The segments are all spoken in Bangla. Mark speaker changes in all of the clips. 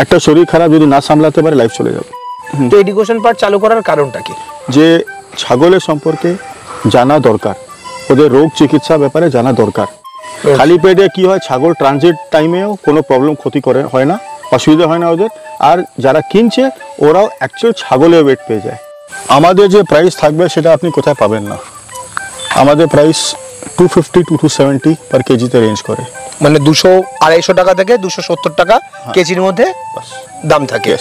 Speaker 1: একটা শরীর খারাপ যদি না সামলাতে পারে লাইফ চলে যাবে।
Speaker 2: তো এডুকেশন পার্ট চালু করার কারণটা কি?
Speaker 1: যে ছাগলের সম্পর্কে জানা দরকার, ওদের রোগ চিকিৎসা ব্যাপারে জানা দরকার। খালি পেটে কি হয়, ছাগল ট্রানজিট টাইমেও কোনো প্রবলেম ক্ষতি করে হয় না, অসুবিধা হয় না ওদের। আর যারা কিনছে ওরাও অ্যাকচুয়াল ছাগলের ওয়েট পেয়ে যায়। আমাদের যে প্রাইস থাকবে সেটা আপনি কোথায় পাবেন না। আমাদের প্রাইস 250 to 270 পার কেজিতে রেঞ্জ করে,
Speaker 2: মানে 200-250 টাকা থেকে 270 টাকা কেজির মধ্যে দাম থাকে।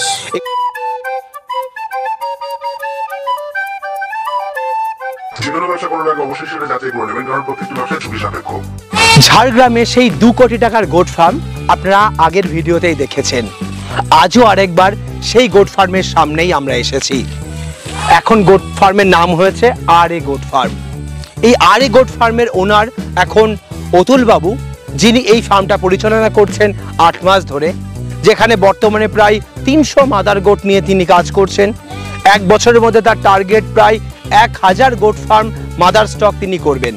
Speaker 2: ঝাড়গ্রামে সেই 2 কোটি টাকার গোট ফার্ম আপনারা আগের ভিডিওতেই দেখেছেন। আজও আরেকবার সেই গোট ফার্মের সামনেই আমরা এসেছি। এখন গোট ফার্মের নাম হয়েছে আরএ গোট ফার্ম। এই আরএ গোট ফার্মের ওনার এখন অতুল বাবু, যিনি এই ফার্মটা পরিচালনা করছেন 8 মাস ধরে, যেখানে বর্তমানে প্রায় 300 মাদার গোট নিয়ে তিনি কাজ করছেন। 1 বছরের মধ্যে তার টার্গেট প্রায় 1000 গোট ফার্ম মাদার স্টক তিনি করবেন।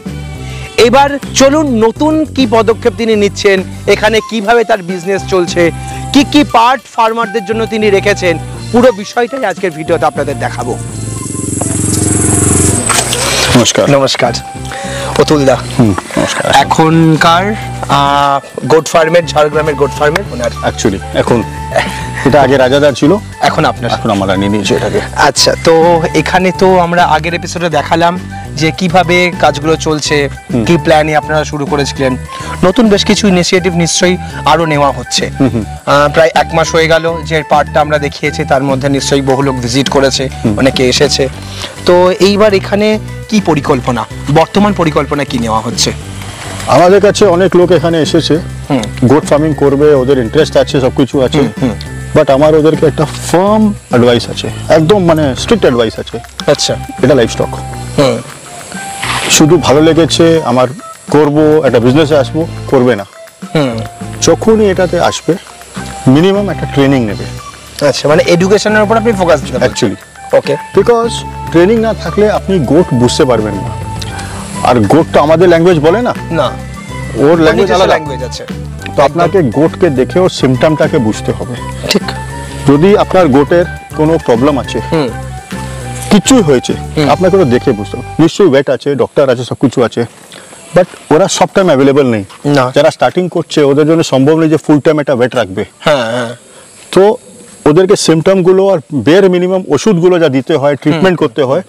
Speaker 2: এবার চলুন নতুন কি পদক্ষেপ তিনি নিচ্ছেন, এখানে কিভাবে তার বিজনেস চলছে, কি কি পার্ট ফার্মারদের জন্য তিনি রেখেছেন, পুরো বিষয়টাই আজকের ভিডিওতে আপনাদের দেখাবো।
Speaker 1: নমস্কার।
Speaker 2: নমস্কার অতুল দা।
Speaker 1: নমস্কার।
Speaker 2: এখনকার গোট ফার্মের, ঝাড়গ্রামের গোট ফার্মের ওনার
Speaker 1: অ্যাকচুয়ালি এখন এটা আগে রাজাদার ছিল,
Speaker 2: এখন আপনার,
Speaker 1: এখন আমরা নিয়ে নিয়েছি এটাকে।
Speaker 2: আচ্ছা, তো এখানে তো আমরা আগের এপিসোডে দেখালাম যে কিভাবে কাজগুলো চলছে, কি প্ল্যানে আপনারা শুরু করেছিলেন। নতুন বেশ কিছু ইনিশিয়েটিভ নিশ্চয়ই আরো নেওয়া হচ্ছে। প্রায় 1 মাস হয়ে গেল যে পার্টটা আমরা দেখিয়েছি, তার মধ্যে নিশ্চয়ই বহু লোক ভিজিট করেছে, অনেকে এসেছে। তো এইবার এখানে কি পরিকল্পনা, বর্তমান পরিকল্পনা কি নেওয়া হচ্ছে?
Speaker 1: আমাদের কাছে অনেক লোক এখানে এসেছে, গোট ফার্মিং করবে, ওদের ইন্টারেস্ট আছে, সবকিছু আছে, বাট আমার ওদেরকে একটা ফার্ম অ্যাডভাইস আছে, একদম মানে স্ট্রিক্ট অ্যাডভাইস আছে।
Speaker 2: আচ্ছা,
Speaker 1: এটা লাইভ স্টক। শুধু ভালো লেগেছে আমার করব, একটা বিজনেসে আসবো, করবে না। যখনই এটাতে আসবে মিনিমাম একটা ট্রেনিং নেবে।
Speaker 2: আচ্ছা, মানে এডুকেশনের উপর আপনি ফোকাস দিবেন
Speaker 1: অ্যাকচুয়ালি।
Speaker 2: ওকে,
Speaker 1: বিকজ ট্রেনিং না থাকলে আপনি গোট বুঝতে পারবেন না। আর গোট তো আমাদের ল্যাঙ্গুয়েজ বলে না,
Speaker 2: না
Speaker 1: ওর ল্যাঙ্গুয়েজ আলাদা
Speaker 2: ল্যাঙ্গুয়েজ আছে।
Speaker 1: তো আপনাকে গোটকে দেখে ওর সিমটমটাকে বুঝতে হবে।
Speaker 2: ঠিক,
Speaker 1: যদি আপনার গোটের কোনো প্রবলেম আছে, কিছুই হয়েছে, আপনাকে ওটা দেখে বুঝতে হবে। নিশ্চয়ই ওয়েট আছে, ডক্টর আছে, সব কিছু আছে, বাট ওরা সব টাইম অ্যাভেলেবল নেই। যারা স্টার্টিং করছে ওদের জন্য সম্ভব নেই যে ফুল টাইম একটা ওয়েট রাখবে। তো ওদেরকে সিমটমগুলো আর বের মিনিমাম ওষুধগুলো যা দিতে হয়, ট্রিটমেন্ট করতে হয়,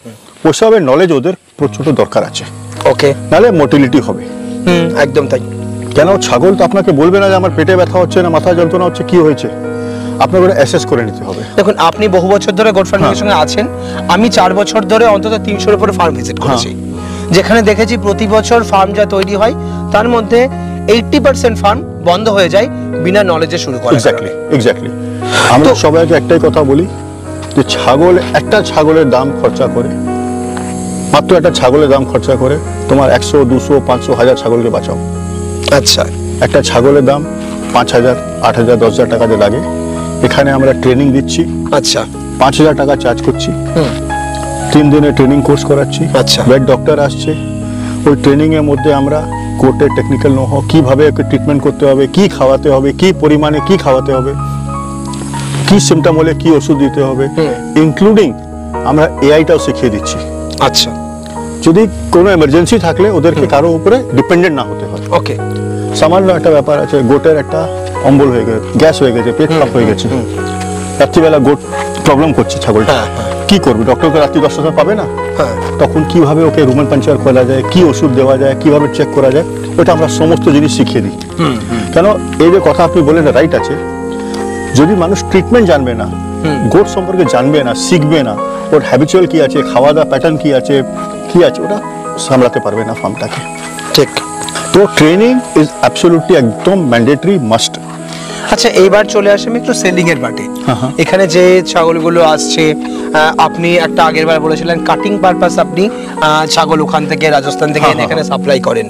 Speaker 1: ওসবের নলেজ ওদের প্রচুর দরকার আছে।
Speaker 2: ওকে,
Speaker 1: নাহলে মোটিলিটি হবে।
Speaker 2: একদম তাই।
Speaker 1: কেন, ছাগল তো আপনাকে বলবে না যে আমার পেটে ব্যথা হচ্ছে না, মাথা যন্ত্রণা হচ্ছে, কি হয়েছে, আপনাকে ওটা অ্যাসেস করে নিতে হবে।
Speaker 2: দেখুন, আপনি বহু বছর ধরে গোট ফার্মিং এর সঙ্গে আছেন। আমি 4 বছর ধরে অন্তত 300-এর উপরে ফার্ম ভিজিট করেছি, যেখানে দেখেছি প্রতি বছর ফার্ম যা তৈরি হয় তার মধ্যে 80% ফার্ম বন্ধ হয়ে যায় বিনা নলেজে শুরু করা।
Speaker 1: এক্স্যাক্টলি। আমরা সবাইকে একটাই কথা বলি যে ছাগল, একটা ছাগলের দাম খরচা করে, মাত্র একটা ছাগলের দাম খরচা করে তোমার 100, 200, 500, 1000 ছাগলকে বাঁচাও।
Speaker 2: আচ্ছা,
Speaker 1: একটা ছাগলের দাম 5000, 8000, 10000 টাকা যে লাগে, এখানে আমরা ট্রেনিং দিচ্ছি।
Speaker 2: আচ্ছা,
Speaker 1: 5000 টাকা চার্জ করছি, 3 দিনের ট্রেনিং কোর্স করাচ্ছি।
Speaker 2: আচ্ছা,
Speaker 1: ভেট ডক্টর আসছে, ওই ট্রেনিং এর মধ্যে আমরা গোটের টেকনিক্যাল নো হাউ, কিভাবে ওকে ট্রিটমেন্ট করতে হবে, কি খাওয়াতে হবে, কি পরিমাণে কি খাওয়াতে হবে, কি সিমটম হলে কি ওষুধ দিতে হবে, ইনক্লুডিং আমরা এআইটাও শিখিয়ে দিচ্ছি।
Speaker 2: আচ্ছা,
Speaker 1: যদি কোনো এমার্জেন্সি থাকলে ওদেরকে কারো উপরে ডিপেন্ডেন্ট না হতে হয়।
Speaker 2: ওকে,
Speaker 1: সামান্য একটা ব্যাপার আছে, গোটের একটা অম্বল হয়ে গেছে, গ্যাস হয়ে গেছে, পেট খারাপ হয়ে গেছে, রাত্রিবেলা গোট প্রবলেম করছে ছাগলটা, কি করবে? ডক্টরকে রাত্রি 10টার সময় পাবে না, তখন কিভাবে ওকে রুমেন পাঞ্চার খোলা যায়, কি ওষুধ দেওয়া যায়, কিভাবে চেক করা যায়, ওটা আমরা সমস্ত জিনিস শিখিয়ে দিই। কেন, এই যে কথা আপনি বলেন রাইট আছে, যদি মানুষ ট্রিটমেন্ট জানবে না, গোট সম্পর্কে জানবে না, শিখবে না, ওর হ্যাবিচুয়াল কি আছে, খাওয়া দাওয়া প্যাটার্ন কি আছে, ওটা সামলাতে পারবে না ফার্মটাকে।
Speaker 2: ঠিক।
Speaker 1: তো ট্রেনিং ইজ অ্যাবসলিউটলি একদম ম্যান্ডেটরি, মাস্ট।
Speaker 2: আচ্ছা, এইবার চলে আসে একটু সেলিং এর পার্টে। এখানে যে ছাগলগুলো আসছে, আপনি একটা আগের বার বলেছিলেন কাটিং পারপাস আপনি ছাগল ওখান থেকে রাজস্থান থেকে এখানে সাপ্লাই করেন।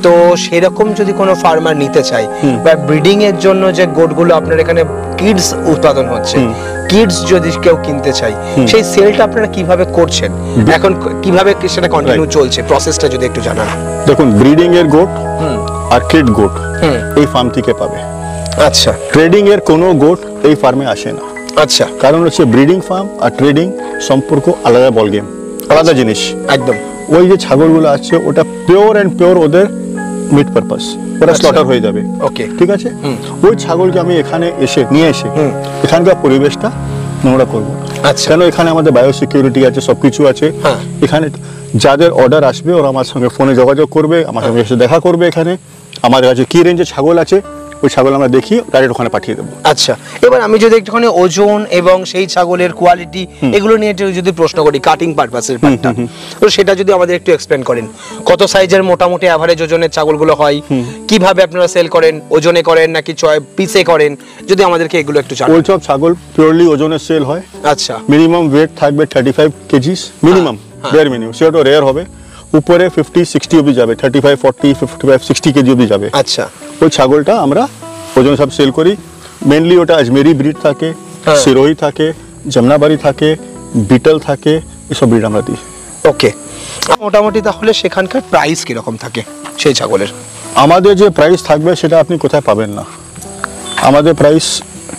Speaker 2: তো সেরকম যদি কোনো ফার্মার নিতে চায় বা ব্রিডিং এর জন্য যে গোটগুলো আপনার এখানে কিডস উৎপাদন হচ্ছে, কিডস যদি কেউ কিনতে চায়, সেই সেলটা আপনারা কিভাবে করছেন, এখন কিভাবে সেটা কন্টিনিউ চলছে, প্রসেসটা যদি একটু জানান।
Speaker 1: দেখুন, ব্রিডিং এর গোট আর কিড গোট এই ফার্ম থেকে পাবে।
Speaker 2: আচ্ছা
Speaker 1: ট্রেডিং এর কোনো গোট এই ফার্মে আসে না।
Speaker 2: আচ্ছা,
Speaker 1: কারণ হচ্ছে ব্রিডিং ফার্ম আর ট্রেডিং সম্পর্ক আলাদা বল গেম, আলাদা জিনিস
Speaker 2: একদম।
Speaker 1: ওই যে ছাগলগুলো আছে ওটা পিওর অ্যান্ড পিওর ওদের মিট পারপাস, ওরা স্লটার হয়ে যাবে।
Speaker 2: ওকে,
Speaker 1: ঠিক আছে। ওই ছাগলকে আমি এখানে নিয়ে এসে এখানকার পরিবেশটা নোংরা করবো।
Speaker 2: আচ্ছা,
Speaker 1: কেন এখানে আমাদের বায়োসিকিউরিটি আছে, সবকিছু আছে। এখানে যাদের অর্ডার আসবে ওরা আমার সঙ্গে ফোনে যোগাযোগ করবে, আমার সঙ্গে এসে দেখা করবে। এখানে আমার কাছে কি রেঞ্জের ছাগল আছে ওই ছাগল আমরা দেখি ডাইরেক্ট ওখানে পাঠিয়ে দেবো।
Speaker 2: আচ্ছা, এবার আমি যদি একটুখানি ওজন এবং সেই ছাগলের কোয়ালিটি এগুলো নিয়ে যদি প্রশ্ন করি, কাটিং পারপাসের পার্টটা, তো সেটা যদি আমাদের একটু এক্সপ্লেন করেন। কত সাইজের মোটামুটি অ্যাভারেজ ওজনের ছাগলগুলো হয়, কিভাবে আপনারা সেল করেন, ওজনে করেন নাকি পিসে করেন, যদি আমাদেরকে এগুলো একটু জানান।
Speaker 1: ওই সব ছাগল পিওরলি ওজনের সেল হয়।
Speaker 2: আচ্ছা,
Speaker 1: মিনিমাম ওয়েট থাকবে 35 কেজিস মিনিমাম, বেয়ার মিনিমাম, সেটা রেয়ার হবে। উপরে 50-60 অবধি যাবে, 35, 40, 55, 60 কেজি অবধি যাবে।
Speaker 2: আচ্ছা,
Speaker 1: ওই ছাগলটা আমরা ওজন সব সেল করি। মেনলি ওটা আজমেরি ব্রিড থাকে, সিরোহি থাকে, জমনাবাড়ি থাকে, বিটল থাকে, এসব ব্রিড আমরা দিই।
Speaker 2: ওকে, মোটামুটি তাহলে সেখানকার প্রাইস কিরকম থাকে সেই ছাগলের?
Speaker 1: আমাদের যে প্রাইস থাকবে সেটা আপনি কোথায় পাবেন না। আমাদের প্রাইস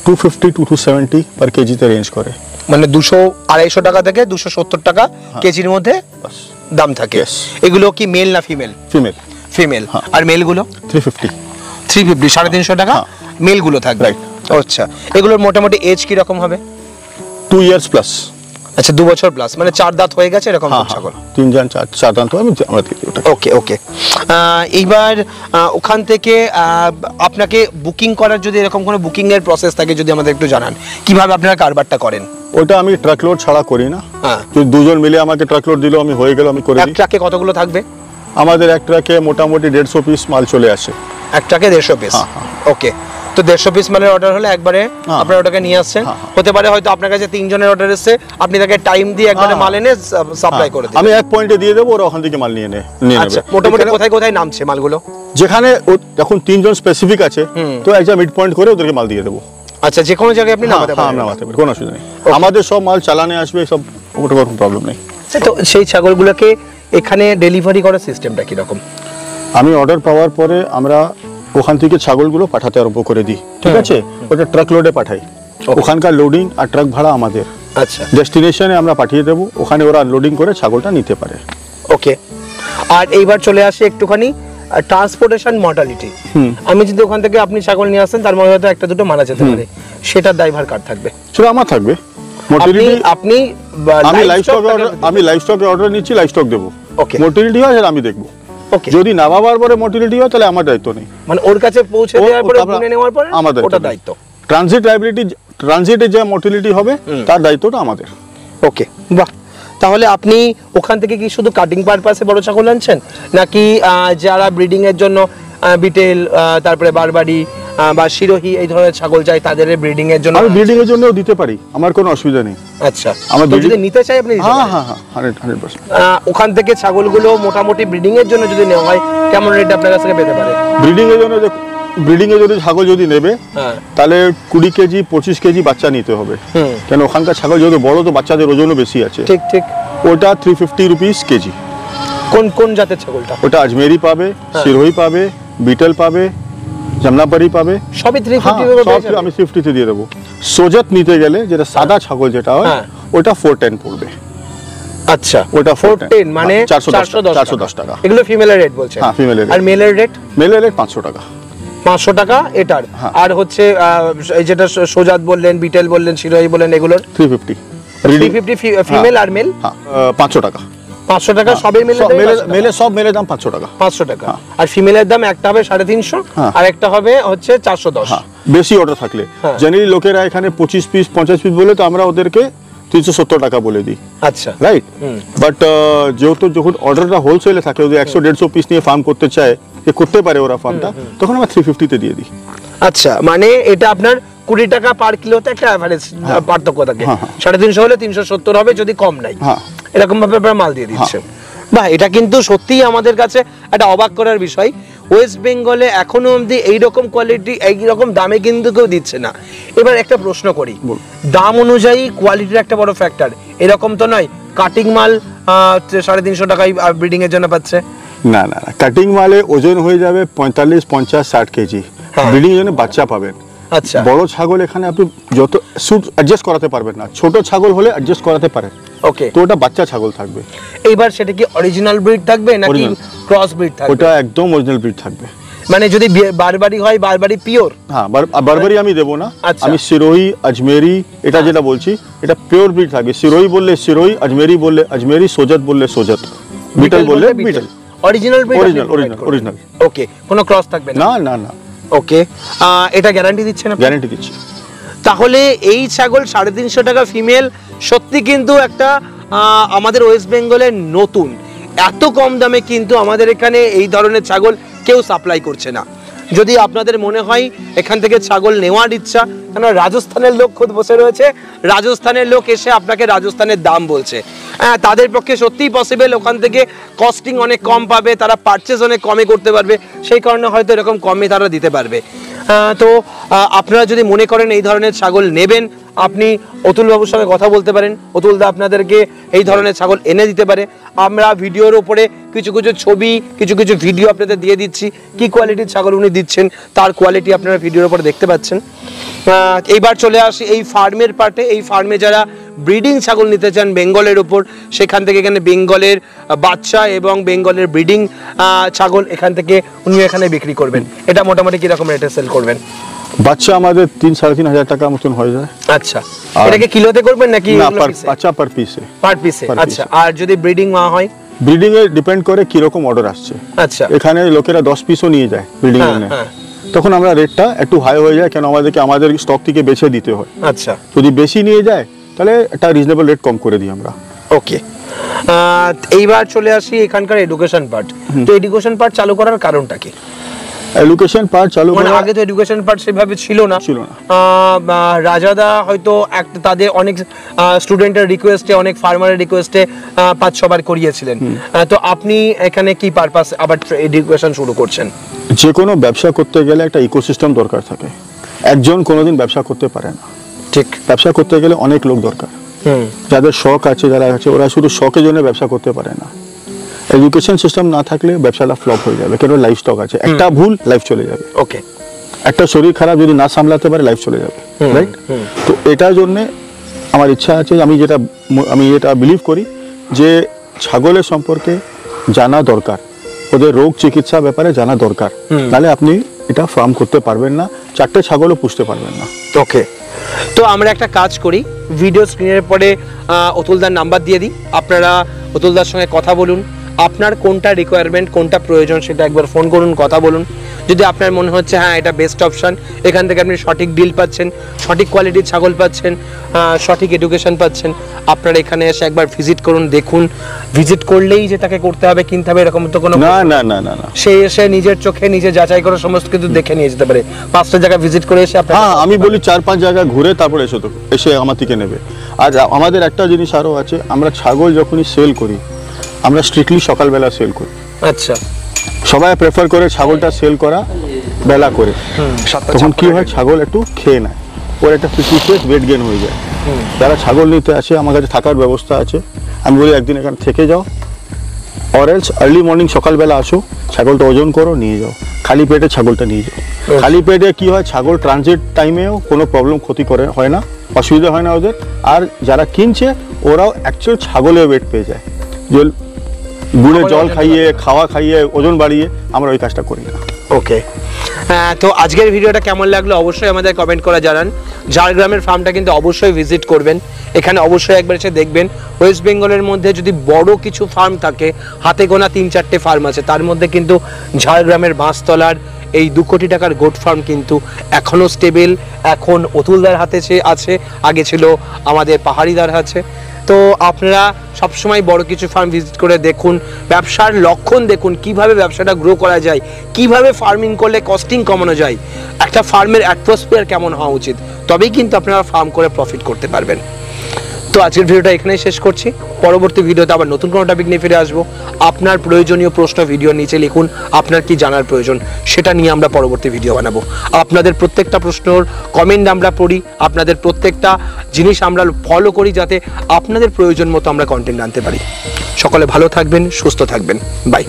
Speaker 1: 250 to 270 পার কেজিতে রেঞ্জ করে,
Speaker 2: মানে 200-250 টাকা থেকে 270 টাকা কেজির মধ্যে দাম থাকে। এগুলো কি মেল না ফিমেল?
Speaker 1: ফিমেল।
Speaker 2: ফিমেল। আর মেলগুলো 350 350 টাকা মেলগুলো থাকবে।
Speaker 1: রাইট।
Speaker 2: আচ্ছা, এগুলোর মোটামুটি এজ কি রকম হবে?
Speaker 1: 2 years প্লাস।
Speaker 2: আচ্ছা, 2 বছর প্লাস, মানে 4 দাঁত হয়ে গেছে এরকম ছাগল।
Speaker 1: 3 জান 4 দাঁত আমরা দিই ওটা।
Speaker 2: ওকে ওকে। এইবার ওখান থেকে আপনাকে বুকিং করার যদি এরকম কোনো বুকিং এর প্রসেস থাকে যদি আমাদের একটু জানান, কিভাবে আপনারা কারবারটা করেন?
Speaker 1: ওটা আমি ট্রাক লোড ছাড়া করি না। যদি দুজন মিলে আমাকে ট্রাক লোড দিলো আমি হয়ে গেল, আমি করে দিই।
Speaker 2: এক ট্রাকে কতগুলো থাকবে?
Speaker 1: আমাদের এক ট্রাকে মোটামুটি 150 পিস মাল চলে আসে।
Speaker 2: এক ট্রাকে 150 পিস? ওকে, তো 150 পিস মালের অর্ডার হলে একবারে আপনারা ওটাকে নিয়ে আসছেন। হতে পারে হয়তো আপনার কাছে 3 জনের অর্ডার এসেছে, আপনি তাকে টাইম দিয়ে একবারে মাল এনে সাপ্লাই করে দিন।
Speaker 1: আমি এক পয়েন্টে দিয়ে দেবো, ওরা ওখান থেকে মাল নিয়ে নেবে।
Speaker 2: আচ্ছা, মোটামুটি কোথায় কোথায় নামছে মালগুলো?
Speaker 1: যেখানে এখন 3 জন স্পেসিফিক আছে তো একটা মিড পয়েন্ট করে ওদেরকে মাল দিয়ে দেবো।
Speaker 2: আচ্ছা, যে কোনো জায়গায় আপনি নামাতে পারেন?
Speaker 1: নামাতে পারেন, কোনো অসুবিধা নেই। আমাদের সব মাল চালানে আসবে, সব ওটা কোনো প্রবলেম নেই।
Speaker 2: তো সেই ছাগলগুলোকে এখানে ডেলিভারি করার সিস্টেমটা কি রকম?
Speaker 1: আমি অর্ডার পাওয়ার পরে আমরা ওখান থেকে ছাগলগুলো পাঠাতে আরম্ভ করে দিই। ঠিক আছে, ওটা ট্রাক লোডে পাঠাই। ওখানকার লোডিং আর ট্রাক ভাড়া আমাদের।
Speaker 2: আচ্ছা,
Speaker 1: ডেস্টিনেশনে আমরা পাঠিয়ে দেবো, ওখানে ওরা লোডিং করে ছাগলটা নিতে পারে।
Speaker 2: ওকে। আর এইবার চলে আসে একটুখানি ট্রান্সপোর্টেশন মর্টালিটি। আমি যদি ওখান থেকে আপনি ছাগল নিয়ে আসেন, তার মধ্যে হয়তো একটা দুটো মারা যেতে পারে, সেটার ড্রাইভার কার্ড থাকবে?
Speaker 1: সেটা আমার থাকবে।
Speaker 2: আপনি
Speaker 1: আমি লাইভ স্টকে অর্ডার নিচ্ছি, লাইভ স্টক দেবো। মর্টিলিটি হয় সেটা আমি দেখবো। যদি নামাবার পরে মর্টিলিটি হয় তাহলে আমার দায়িত্ব নেই,
Speaker 2: মানে ওর কাছে পৌঁছে দেওয়ার পরে কিনে নেওয়ার পরে
Speaker 1: আমাদের
Speaker 2: ওটা দায়িত্ব।
Speaker 1: ট্রানজিটে যে মর্টিলিটি হবে তার দায়িত্বটা আমাদের।
Speaker 2: ওকে, বাহ। তাহলে আপনি ওখান থেকে কি শুধু কাটিং পারপাসে বড় ছাগল আনছেন, নাকি যারা ব্রিডিং এর জন্য বিটেল, তারপরে বারবারি বা সিরোহি এই ধরনের ছাগল চাই তাদের ব্রিডিং এর জন্য?
Speaker 1: আমি ব্রিডিং এর জন্যও দিতে পারি, আমার কোনো অসুবিধা নেই।
Speaker 2: আচ্ছা, তো যদি নিতে চাই আপনি?
Speaker 1: হ্যাঁ 100%।
Speaker 2: ওখান থেকে ছাগলগুলো মোটামুটি ব্রিডিং এর জন্য যদি নেওয়া হয় কেমন রেট আপনার কাছ থেকে পেতে পারে?
Speaker 1: ব্রিডিং এর যদি ছাগল যদি নেবে তাহলে 20 কেজি 25 কেজি বাচ্চা নিতে হবে। কেন ওখানকার ছাগল যদি বড় তো বাচ্চাদের ওজনও বেশি আছে।
Speaker 2: ঠিক ঠিক।
Speaker 1: ওটা 350 রুপিস কেজি।
Speaker 2: কোন কোন জাতের ছাগলটা?
Speaker 1: ওটা আজমেরি পাবে, সিরোহি পাবে, বিটল পাবে, জমনাপাড়ি পাবে,
Speaker 2: সবই 350
Speaker 1: সব আমি 50 তে দিয়ে দেবো। সোজত নিতে গেলে যেটা সাদা ছাগল যেটা হয় ওটা 410 পড়বে।
Speaker 2: আচ্ছা, ওটা 410 মানে 410
Speaker 1: টাকা।
Speaker 2: এগুলো ফিমেলের রেট বলছেন?
Speaker 1: হ্যাঁ, ফিমেলের।
Speaker 2: আর মেলের রেট?
Speaker 1: মেলের রেট 500 টাকা।
Speaker 2: 500 টাকা এটার। আর হচ্ছে এই যেটা সোজাত বললেন, বিটেল বললেন, সিরোহি বললেন, এগুলোর
Speaker 1: 350
Speaker 2: ফিমেল আর মেল?
Speaker 1: 500 টাকা।
Speaker 2: 500 টাকা সবই
Speaker 1: মেলে সব মেলে দাম 500 টাকা।
Speaker 2: 500 টাকা। আর ফিমেলের দাম একটা হবে 350 আর একটা হবে হচ্ছে 410।
Speaker 1: বেশি অর্ডার থাকলে জেনারেলি লোকেরা এখানে 25 পিস 50 পিস বলে তো আমরা ওদেরকে 370 টাকা বলে দিই।
Speaker 2: আচ্ছা,
Speaker 1: রাইট। বাট যেহেতু যখন অর্ডারটা হোলসেলে থাকে, যদি 100-150 পিস নিয়ে ফার্ম করতে চায়, করতে পারে ওরা ফার্মটা, তখন আমরা 350 তে দিয়ে দিই।
Speaker 2: আচ্ছা, মানে এটা আপনার 20 টাকা পার কিলোতে একটা এভারেজ পার্থক্য থাকে। 350 হলে 370 হবে যদি কম নাই, এরকম ভাবে আপনারা মাল দিয়ে দিচ্ছেন। বাহ, এটা কিন্তু সত্যিই আমাদের কাছে একটা অবাক করার বিষয়। ওয়েস্ট বেঙ্গলে এখনো অবধি এইরকম কোয়ালিটি এইরকম দামে কিন্তু কেউ দিচ্ছে না। এবার একটা প্রশ্ন করি, দাম অনুযায়ী কোয়ালিটির একটা বড় ফ্যাক্টর, এরকম তো নয় কাটিং মাল 350 টাকায় ব্রিডিং এর জন্য পাচ্ছে?
Speaker 1: না, কাটিং মালে ওজন হয়ে যাবে 45, 50, 60 কেজি। ব্রিডিং এর জন্য বাচ্চা পাবেন
Speaker 2: আচ্ছা
Speaker 1: বড় ছাগল এখানে আপনি যত স্যুট অ্যাডজাস্ট করাতে পারবেন না, ছোট ছাগল হলে অ্যাডজাস্ট করাতে পারেন।
Speaker 2: ওকে,
Speaker 1: তো ওটা বাচ্চা ছাগল থাকবে।
Speaker 2: এইবার সেটা কি অরিজিনাল ব্রিড থাকবে নাকি ক্রস ব্রিড থাকবে?
Speaker 1: ওটা একদম অরিজিনাল ব্রিড থাকবে।
Speaker 2: মানে যদি বারবারি হয়, বারবারি পিওর?
Speaker 1: হ্যাঁ, বারবারি আমি দেবো না,
Speaker 2: আচ্ছা।
Speaker 1: আমি সিরোহি আজমেরি এটা যেটা বলছি এটা পিওর ব্রিড থাকবে। সিরোহি বললে সিরোহি, আজমেরি বললে আজমেরি, সোজত বললে সোজত, বিটল বললে বিটল।
Speaker 2: Original breed?
Speaker 1: অরিজিনাল।
Speaker 2: ওকে, কোনো ক্রস থাকবে না?
Speaker 1: না না না।
Speaker 2: ওকে, এটা গ্যারান্টি দিচ্ছেন আপনি?
Speaker 1: গ্যারান্টি দিচ্ছি।
Speaker 2: তাহলে এই ছাগল 350 টাকা ফিমেল, সত্যি কিন্তু একটা আমাদের ওয়েস্ট বেঙ্গলের নতুন, এত কম দামে কিন্তু আমাদের এখানে এই ধরনের ছাগল কেউ সাপ্লাই করছে না। যদি আপনাদের মনে হয় এখান থেকে ছাগল নেওয়ার ইচ্ছা, কেন রাজস্থানের লোক খুদ বসে রয়েছে, রাজস্থানের লোক এসে আপনাকে রাজস্থানের দাম বলছে, তাদের পক্ষে সত্যিই পসিবল, ওখান থেকে কস্টিং অনেক কম পাবে, তারা পারচেজ অনেক কমে করতে পারবে, সেই কারণে হয়তো এরকম কমে তারা দিতে পারবে। তো আপনারা যদি মনে করেন এই ধরনের ছাগল নেবেন, আপনি অতুলবাবুর সঙ্গে কথা বলতে পারেন, অতুলদা আপনাদেরকে এই ধরনের ছাগল এনে দিতে পারে। আমরা ভিডিওর উপরে কিছু কিছু ছবি, কিছু কিছু ভিডিও আপনাদের দিয়ে দিচ্ছি, কি কোয়ালিটির ছাগল উনি দিচ্ছেন তার কোয়ালিটি আপনারা ভিডিওর উপরে দেখতে পাচ্ছেন। এইবার চলে আসি এই ফার্মের পার্টে। এই ফার্মে যারা ব্রিডিং ছাগল নিতে চান বেঙ্গলের উপর, সেখান থেকে এখানে বেঙ্গলের বাচ্চা এবং বেঙ্গলের ব্রিডিং ছাগল এখান থেকে উনি এখানে বিক্রি করবেন। এটা মোটামুটি কিরকম রেটে সেল করবেন?
Speaker 1: বাচ্চা আমাদের 3-3.5 হাজার টাকা মতন হয়ে যায়।
Speaker 2: আচ্ছা, এটাকে কিলোতে করবেন নাকি
Speaker 1: বাচ্চা পার পিসে?
Speaker 2: পার পিসে। আচ্ছা, আর যদি ব্রিডিং মা হয়?
Speaker 1: ব্রিডিং এ ডিপেন্ড করে কি রকম অর্ডার আসছে।
Speaker 2: আচ্ছা,
Speaker 1: এখানে লোকেরা 10 পিসও নিয়ে যায় ব্রিডিং এ, তখন আমরা রেটটা একটু হাই হয়ে যায়, কেন আমাদেরকে আমাদের স্টক থেকে বেছে দিতে হয়।
Speaker 2: আচ্ছা,
Speaker 1: যদি বেশি নিয়ে যায় তাহলে একটা রিজনেবল রেট কম করে দিই আমরা।
Speaker 2: ওকে, এইবার চলে আসি এখানকার এডুকেশন পার্ট। তো এডুকেশন পার্ট চালু করার কারণটা কি?
Speaker 1: এডুকেশন পার্ট চালু
Speaker 2: মানে আগে তো এডুকেশন পার্ট সেভাবে ছিল না। রাজাদা হয়তো একটা তাদের অনেক স্টুডেন্টের রিকোয়েস্টে, অনেক ফার্মারের রিকোয়েস্টে 5-6 বার করিয়েছিলেন। তো আপনি এখানে কি পারপাস আবার এডুকেশন শুরু করছেন?
Speaker 1: যে কোনো ব্যবসা করতে গেলে একটা ইকোসিস্টেম দরকার থাকে। একজন কোনোদিন ব্যবসা করতে পারে না,
Speaker 2: ঠিক। ব্যবসা
Speaker 1: করতে গেলে অনেক লোক দরকার, যাদের শখ আছে, যারা আছে, ওরা শুধু শখের জন্য ব্যবসা করতে পারে না। এডুকেশন সিস্টেম না থাকলে ব্যবসাটা ফ্লপ হয়ে যাবে, কেন লাইফ স্টক আছে, একটা ভুল লাইফ চলে যাবে।
Speaker 2: ওকে,
Speaker 1: একটা শরীর খারাপ যদি না সামলাতে পারে লাইফ চলে যাবে, রাইট? তো এটার জন্য আমার ইচ্ছা আছে, আমি যেটা বিলিভ করি যে ছাগলের সম্পর্কে জানা দরকার, ওদের রোগ চিকিৎসা ব্যাপারে জানা দরকার, তাহলে আপনি এটা ফার্ম করতে পারবেন না, 4টে ছাগলও পুষতে পারবেন না।
Speaker 2: ওকে, তো আমরা একটা কাজ করি, ভিডিও স্ক্রিনের পরে অতুলদার নাম্বার দিয়ে দিই, আপনারা অতুলদার সঙ্গে কথা বলুন, আপনার কোনটা রিকোয়ারমেন্ট, কোনটা প্রয়োজন সেটা একবার ফোন করুন, কথা বলুন। যদি আপনার মনে হচ্ছে হ্যাঁ এটা বেস্ট অপশান, এখান থেকে আপনি সঠিক ডিল পাচ্ছেন, সঠিক কোয়ালিটির ছাগল পাচ্ছেন, সঠিক এডুকেশন পাচ্ছেন, আপনারা এখানে এসে একবার ভিজিট করুন, দেখুন। ভিজিট করলেই যে তাকে করতে হবে কিনতে হবে এরকম তো কোনো
Speaker 1: না না না না না,
Speaker 2: সে এসে নিজের চোখে নিজে যাচাই করে সমস্ত কিছু দেখে নিয়ে যেতে পারে। 5টা জায়গা ভিজিট করে এসে
Speaker 1: হ্যাঁ, আমি বলি 4-5 জায়গা ঘুরে তারপরে এসে আমার থেকে নেবে। আর আমাদের একটা জিনিস আরও আছে, আমরা ছাগল যখনই সেল করি আমরা স্ট্রিক্টলি সকালবেলা সেল করি।
Speaker 2: আচ্ছা,
Speaker 1: সবাই প্রেফার করে ছাগলটা সেল করা বেলা করে, তখন কি হয় ছাগল একটু খেয়ে নেয়, ওর একটা 50 ওয়েট গেইন হয়ে যায়। যারা ছাগল নিতে আসে আমার কাছে থাকার ব্যবস্থা আছে, আমি বলি একদিন এখানে থেকে যাও, অরেঞ্জ আর্লি মর্নিং সকালবেলা আসো, ছাগলটা ওজন করো, নিয়ে যাও, খালি পেটে ছাগলটা নিয়ে যাও। খালি পেটে কি হয়, ছাগল ট্রানজিট টাইমেও কোনো প্রবলেম ক্ষতি হয় না, অসুবিধা হয় না ওদের। আর যারা কিনছে ওরাও অ্যাকচুয়াল ছাগলের ওয়েট পেয়ে যায়, যে গুড়ে জল খাইয়ে খাওয়া খাইয়ে ওজন বাড়িয়ে আমরা ওই কাজটা করি না।
Speaker 2: ওকে, তো আজকের ভিডিওটা কেমন লাগলো অবশ্যই আমাদের কমেন্ট করে জানান। ঝাড়গ্রামের ফার্মটা কিন্তু অবশ্যই ভিজিট করবেন, এখানে অবশ্যই একবার এসে দেখবেন। ওয়েস্ট বেঙ্গলের মধ্যে যদি বড় কিছু ফার্ম থাকে, হাতে গোনা 3-4টে ফার্ম আছে, তার মধ্যে কিন্তু ঝাড়গ্রামের বাঁশতলার এই 2 কোটি টাকার গোট ফার্ম কিন্তু এখনও স্টেবল। এখন অতুলদার হাতে আছে, আগে ছিল আমাদের পাহাড়িদার আছে। তো আপনারা সবসময় বড় কিছু ফার্ম ভিজিট করে দেখুন, ব্যবসার লক্ষণ দেখুন, কিভাবে ব্যবসাটা গ্রো করা যায়, কিভাবে ফার্মিং করলে কস্টিং কমানো যায়, একটা ফার্মের অ্যাটমসফিয়ার কেমন হওয়া উচিত, তবেই কিন্তু আপনারা ফার্ম করে প্রফিট করতে পারবেন। তো আজকের ভিডিওটা এখানেই শেষ করছি, পরবর্তী ভিডিওতে আবার নতুন কোনো টপিক নিয়ে ফিরে আসবো। আপনার প্রয়োজনীয় প্রশ্ন ভিডিও নিচে লিখুন, আপনার কি জানার প্রয়োজন সেটা নিয়ে আমরা পরবর্তী ভিডিও বানাবো। আপনাদের প্রত্যেকটা প্রশ্নর কমেন্ট আমরা পড়ি, আপনাদের প্রত্যেকটা জিনিস আমরা ফলো করি, যাতে আপনাদের প্রয়োজন মতো আমরা কন্টেন্ট আনতে পারি। সকলে ভালো থাকবেন, সুস্থ থাকবেন, বাই।